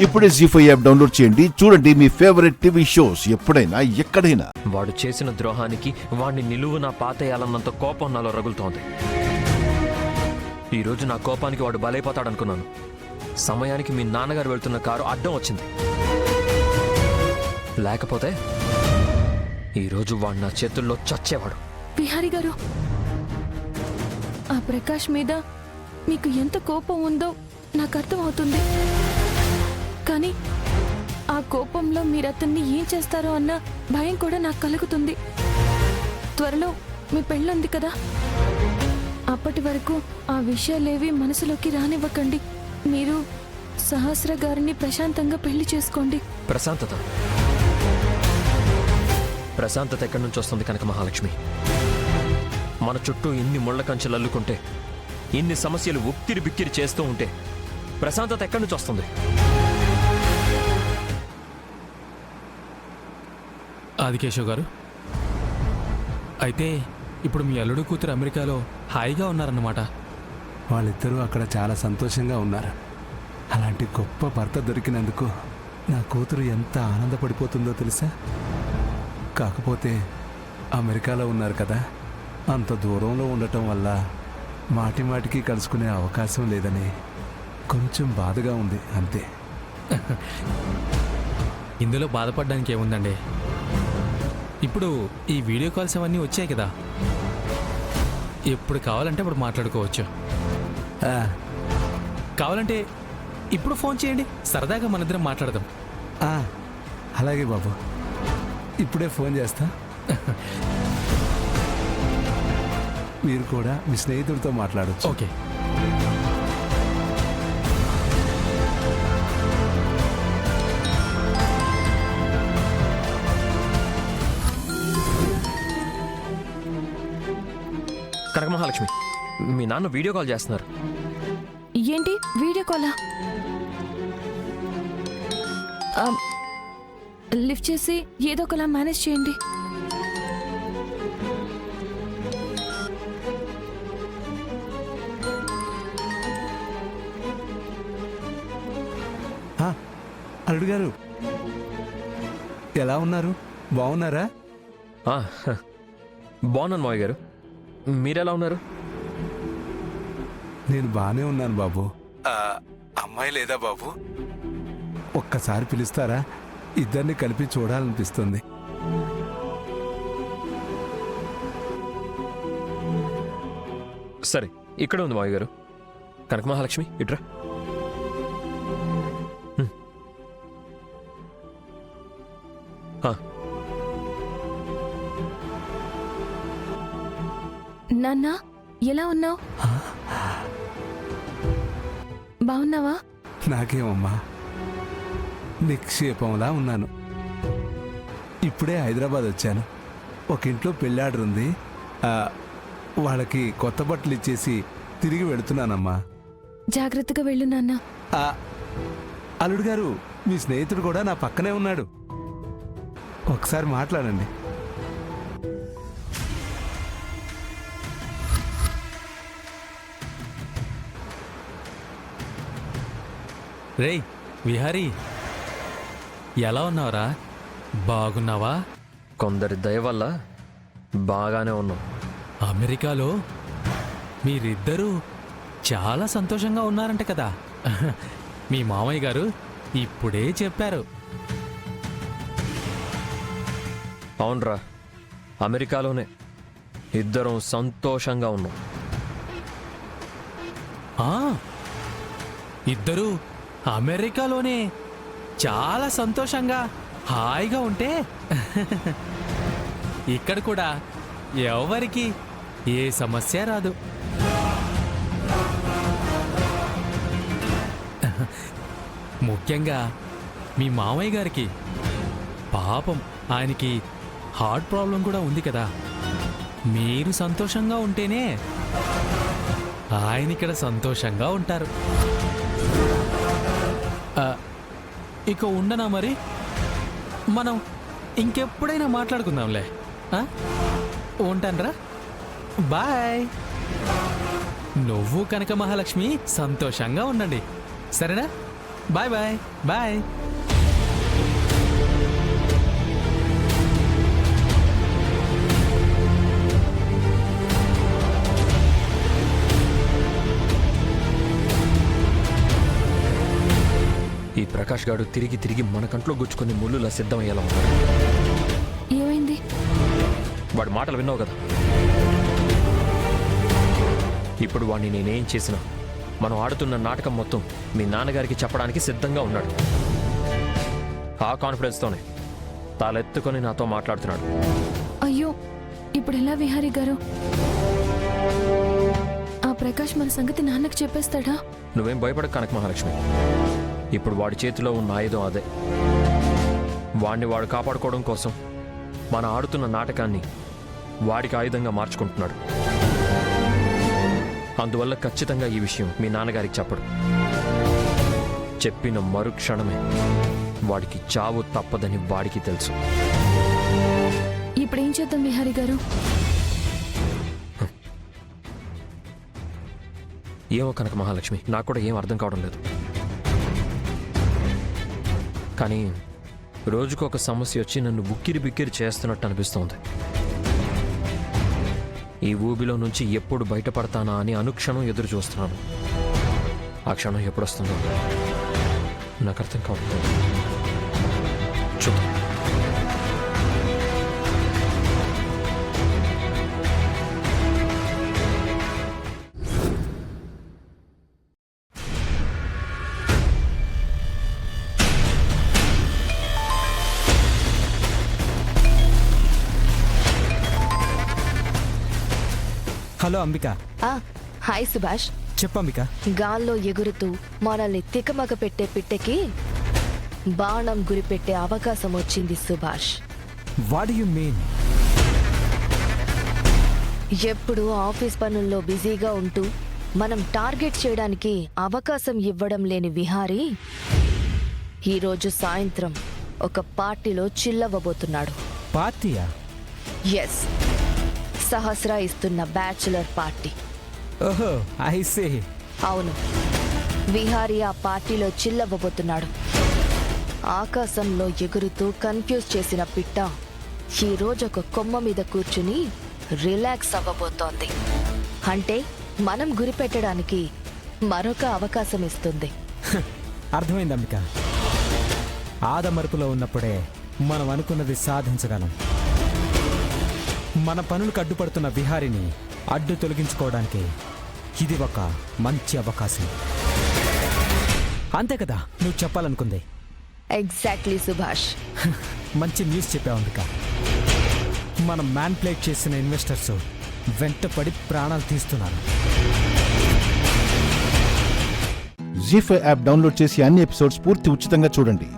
ఇప్పుడే జీ5 app download చేయండి. చూడండి మీ ఫేవరెట్ టీవీ షోస్ ఎప్పుడైనా ఎక్కడైనా. వాడు చేసిన ద్రోహానికి వాడిని నిలువున పాతేయాలన్నంత కోపం నాలో రగులుతోంది. ఈరోజు నా కోపానికి వాడు బలైపోతాడనుకున్నాను. సమయానికి మీ నాన్నగారు వెళ్తున్న కారు అడ్డం వచ్చింది. లేకపోతే ఈరోజు వాడు నా చేతుల్లో చచ్చేవాడు. విహారీ గారు, ఆ ప్రకాష్ మీద మీకు ఎంత కోపం ఉందో నాకు అర్థమవుతుంది. కానీ ఆ కోపంలో మీరు అతన్ని ఏం చేస్తారో అన్న భయం కూడా నాకు కలుగుతుంది. త్వరలో మీ పెళ్ళుంది కదా, అప్పటి వరకు ఆ విషయాలేవి మనసులోకి రానివ్వకండి. మీరు సహస్ర గారిని ప్రశాంతంగా పెళ్లి చేసుకోండి. ప్రశాంతత ఎక్కడి నుంచి వస్తుంది కనక మహాలక్ష్మి? మన చుట్టూ ఇన్ని ముళ్ళ కంచెలు అల్లుకుంటే, ఇన్ని సమస్యలు ఉక్కిరి బిక్కిరి చేస్తూ ఉంటే ప్రశాంతత ఎక్కడి నుంచి వస్తుంది? ఆదికేశవ్ గారు, అయితే ఇప్పుడు మీ అల్లుడు కూతురు అమెరికాలో హాయిగా ఉన్నారన్నమాట. వాళ్ళిద్దరూ అక్కడ చాలా సంతోషంగా ఉన్నారు. అలాంటి గొప్ప భర్త దొరికినందుకు నా కూతురు ఎంత ఆనందపడిపోతుందో తెలుసా? కాకపోతే అమెరికాలో ఉన్నారు కదా, అంత దూరంలో ఉండటం వల్ల మాటి మాటికి కలుసుకునే అవకాశం లేదని కొంచెం బాధగా ఉంది, అంతే. ఇందులో బాధపడడానికి ఏముందండి? ఇప్పుడు ఈ వీడియో కాల్స్ అవన్నీ వచ్చాయి కదా, ఎప్పుడు కావాలంటే ఇప్పుడు మాట్లాడుకోవచ్చు. కావాలంటే ఇప్పుడు ఫోన్ చేయండి, సరదాగా మనిద్దరం మాట్లాడదాం. అలాగే బాబు, ఇప్పుడే ఫోన్ చేస్తా. మీరు కూడా మీ స్నేహితుడితో మాట్లాడచ్చు. ఓకే. కనక మహాలక్ష్మి, మీ నాన్న వీడియో కాల్ చేస్తున్నారు. ఏంటి వీడియో కాలా? లిఫ్ట్ చేసి ఏదో ఒకలా మేనేజ్ చేయండి. అల్లుడు గారు, ఎలా ఉన్నారు? బాగున్నారా? బాగున్నాను మావయ్య గారు, మీరెలా ఉన్నారు? నేను బాగానే ఉన్నాను బాబు. అమ్మాయి లేదా బాబు? ఒక్కసారి పిలుస్తారా? ఇద్దరిని కలిపి చూడాలనిపిస్తుంది. సరే, ఇక్కడ ఉంది మావయ్య గారు. కనక మహాలక్ష్మి ఇట్రా. నాన్న, ఎలా ఉన్నావు? బాగున్నావా? నాకేమమ్మా, నిక్షేపంలా ఉన్నాను. ఇప్పుడే హైదరాబాద్ వచ్చాను. ఒక ఇంట్లో పెళ్లి ఆర్డర్ ఉంది, వాళ్ళకి కొత్త బట్టలు ఇచ్చేసి తిరిగి వెళుతున్నానమ్మా. జాగ్రత్తగా వెళ్ళు నాన్న. అల్లుడు గారు, మీ స్నేహితుడు కూడా నా పక్కనే ఉన్నాడు, ఒకసారి మాట్లాడండి. రేయ్ విహారీ, ఎలా ఉన్నావురా? బాగున్నావా? కొందరి దయ వల్ల బాగానే ఉన్నాం. అమెరికాలో మీరిద్దరూ చాలా సంతోషంగా ఉన్నారంట కదా. మీ మామయ్య గారు ఇప్పుడే చెప్పారు. అవునరా, అమెరికాలోనే ఇద్దరం సంతోషంగా ఉన్నాం. ఇద్దరూ అమెరికాలోనే చాలా సంతోషంగా హాయిగా ఉంటే ఇక్కడ కూడా ఎవరికి ఏ సమస్య రాదు. ముఖ్యంగా మీ మామయ్య గారికి పాపం, ఆయనకి హార్ట్ ప్రాబ్లం కూడా ఉంది కదా. మీరు సంతోషంగా ఉంటేనే ఆయన ఇక్కడ సంతోషంగా ఉంటారు. ఇక ఉండనా మరి? మనం ఇంకెప్పుడైనా మాట్లాడుకుందాంలే. ఉంటానరా, బాయ్. నువ్వు కనక మహాలక్ష్మి సంతోషంగా ఉండండి, సరేనా? Bye bye bye. ఈ ప్రకాష్ గాడు తిరిగి తిరిగి మన కంట్లో గుచ్చుకుని ముళ్ళులా సిద్ధమయ్యేలా ఉన్నాడు. ఏమైంది? వాడి మాటలు విన్నావు కదా. ఇప్పుడు వాడిని నేనేం చేసినా మనం ఆడుతున్న నాటకం మొత్తం మీ నాన్నగారికి చెప్పడానికి సిద్ధంగా ఉన్నాడు. ఆ కాన్ఫిడెన్స్తోనే తాలెత్తుకొని నాతో మాట్లాడుతున్నాడు. అయ్యో, ఇప్పుడు ఎలా విహారీ గారు? ఆ ప్రకాష్ మన సంగతి నాన్నకు చెప్పేస్తాడా? నువ్వేం భయపడకు కనక మహాలక్ష్మి. ఇప్పుడు వాడి చేతిలో ఉన్న ఆయుధం అదే. వాడిని వాడు కాపాడుకోవడం కోసం మన ఆడుతున్న నాటకాన్ని వాడికి ఆయుధంగా మార్చుకుంటున్నాడు. అందువల్ల ఖచ్చితంగా ఈ విషయం మీ నాన్నగారికి చెప్పడు. చెప్పిన మరుక్షణమే వాడికి చావు తప్పదని వాడికి తెలుసు. ఇప్పుడు ఏం చేద్దాం విహారీ గారు? ఏమో కనక మహాలక్ష్మి, నాకు కూడా ఏం అర్థం కావడం లేదు. కానీ రోజుకు ఒక సమస్య వచ్చి నన్ను ఉక్కిరి బిక్కిరి చేస్తున్నట్టు అనిపిస్తోంది. ఈ ఊబిలో నుంచి ఎప్పుడు బయటపడతానా అని అనుక్షణం ఎదురు చూస్తున్నాను. ఆ క్షణం ఎప్పుడొస్తుందో నాకు అర్థం కావట్లేదు. చూద్దాం. హలో అంబిక. హాయ్ సుభాష్. చెప్పు అంబిక. గాల్లో ఎగురుతూ మనల్ని తికమక పెట్టే పిట్టకి బాణం గురిపెట్టే అవకాశం వచ్చింది సుభాష్. What you mean? ఎప్పుడు ఆఫీస్ పనుల్లో బిజీగా ఉంటూ మనం టార్గెట్ చేయడానికి అవకాశం ఇవ్వడం లేని విహారీ ఈరోజు సాయంత్రం ఒక పార్టీలో చిల్లవ్వబోతున్నాడు. పార్టీయా? ఎస్, సహస్ర ఇస్తున్న బ్యాచులర్ పార్టీ. ఓహో, ఐ సీ. అవును, విహారీ ఆ పార్టీలో చిల్లవ్వబోతున్నాడు. ఆకాశంలో ఎగురుతూ కన్ఫ్యూజ్ చేసిన పిట్ట ఈరోజు ఒక కొమ్మ మీద కూర్చుని రిలాక్స్ అవ్వబోతోంది. అంటే మనం గురిపెట్టడానికి మరొక అవకాశం ఇస్తుంది. అర్థమైంది అంబిక. ఆదమరుపులో ఉన్నప్పుడే మనం అనుకున్నది సాధించగలం. మన పనులకు అడ్డుపడుతున్న విహారిని అడ్డు తొలగించుకోవడానికి ఇది ఒక మంచి అవకాశం. అంతే కదా నువ్వు చెప్పాలనుకుంది? ఎగ్జాక్ట్లీ సుభాష్. మంచి న్యూస్ చెప్పావు అంబిక. మనం మ్యాన్ప్లేట్ చేసిన ఇన్వెస్టర్స్ వెంటపడి ప్రాణాలు తీస్తున్నారు. జీ5 యాప్ డౌన్లోడ్ చేసి అన్ని ఎపిసోడ్స్ పూర్తి ఉచితంగా చూడండి.